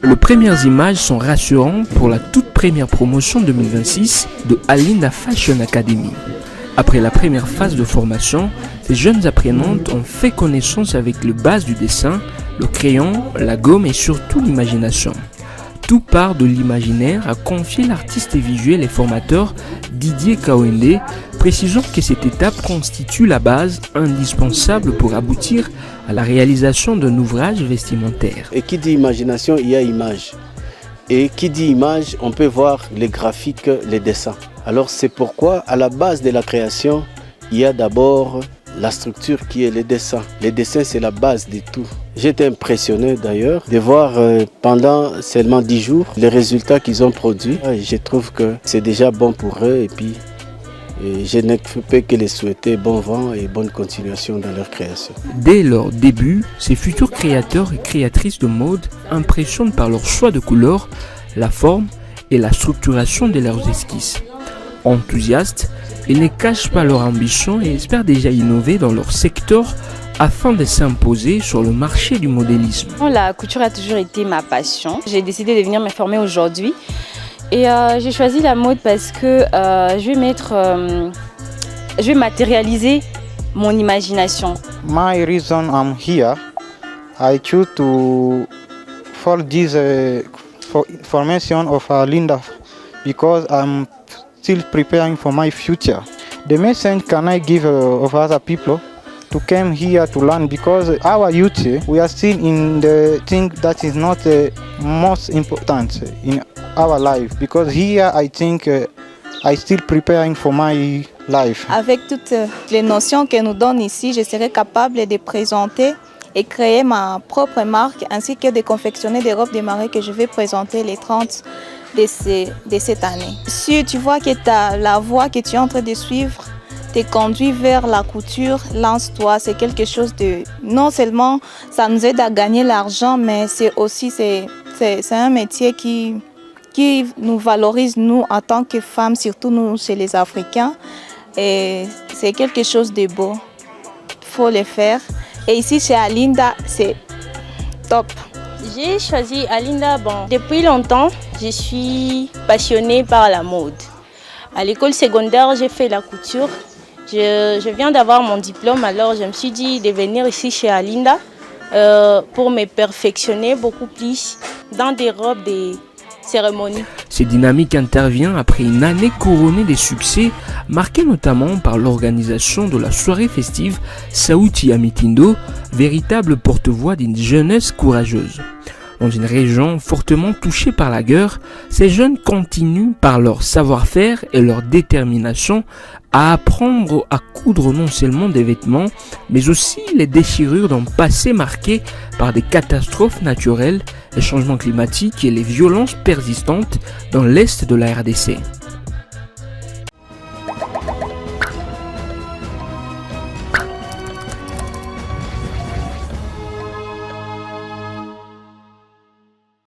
Les premières images sont rassurantes pour la toute première promotion 2026 de Alinda Fashion Academy. Après la première phase de formation, ces jeunes apprenantes ont fait connaissance avec les bases du dessin, le crayon, la gomme et surtout l'imagination. Tout part de l'imaginaire, a confié l'artiste visuel et formateur Didier Kawende, précisant que cette étape constitue la base indispensable pour aboutir à la réalisation d'un ouvrage vestimentaire. Et qui dit imagination, il y a image. Et qui dit image, on peut voir les graphiques, les dessins. Alors c'est pourquoi à la base de la création, il y a d'abord la structure qui est les dessins. Les dessins, c'est la base de tout. J'étais impressionné d'ailleurs de voir pendant seulement 10 jours les résultats qu'ils ont produits. Je trouve que c'est déjà bon pour eux et puis je ne peux que les souhaiter bon vent et bonne continuation dans leur création. Dès leur début, ces futurs créateurs et créatrices de mode impressionnent par leur choix de couleurs, la forme et la structuration de leurs esquisses. Enthousiastes, ils ne cachent pas leur ambition et espèrent déjà innover dans leur secteur afin de s'imposer sur le marché du modélisme. La couture a toujours été ma passion. J'ai décidé de venir me former aujourd'hui et j'ai choisi la mode parce que je vais matérialiser mon imagination. My reason I'm here, I choose to follow this formation of Alinda because I'm still preparing for my future. The message can I give of other people to come here to learn because our youth, we are still in the thing that is not most important in our life because here I think I still preparing for my life. Avec toutes les notions que nous donne ici, je serai capable de présenter et créer ma propre marque ainsi que de confectionner des robes de mariée que je vais présenter les 30 de cette année. Si tu vois que la voie que tu es en train de suivre te conduit vers la couture, lance-toi. C'est quelque chose de... Non seulement ça nous aide à gagner l'argent, mais c'est aussi c'est un métier qui nous valorise, nous, en tant que femmes, surtout nous, chez les Africains. Et c'est quelque chose de beau. Il faut le faire. Et ici, chez Alinda, c'est top. J'ai choisi Alinda. Depuis longtemps, je suis passionnée par la mode. À l'école secondaire, j'ai fait la couture. Je viens d'avoir mon diplôme, alors je me suis dit de venir ici chez Alinda pour me perfectionner beaucoup plus dans des robes, des cérémonies. Cette dynamique intervient après une année couronnée de succès, marquée notamment par l'organisation de la soirée festive Sauti ya Mitindo, véritable porte-voix d'une jeunesse courageuse. Dans une région fortement touchée par la guerre, ces jeunes continuent par leur savoir-faire et leur détermination à apprendre à coudre non seulement des vêtements, mais aussi les déchirures d'un passé marqué par des catastrophes naturelles, les changements climatiques et les violences persistantes dans l'est de la RDC.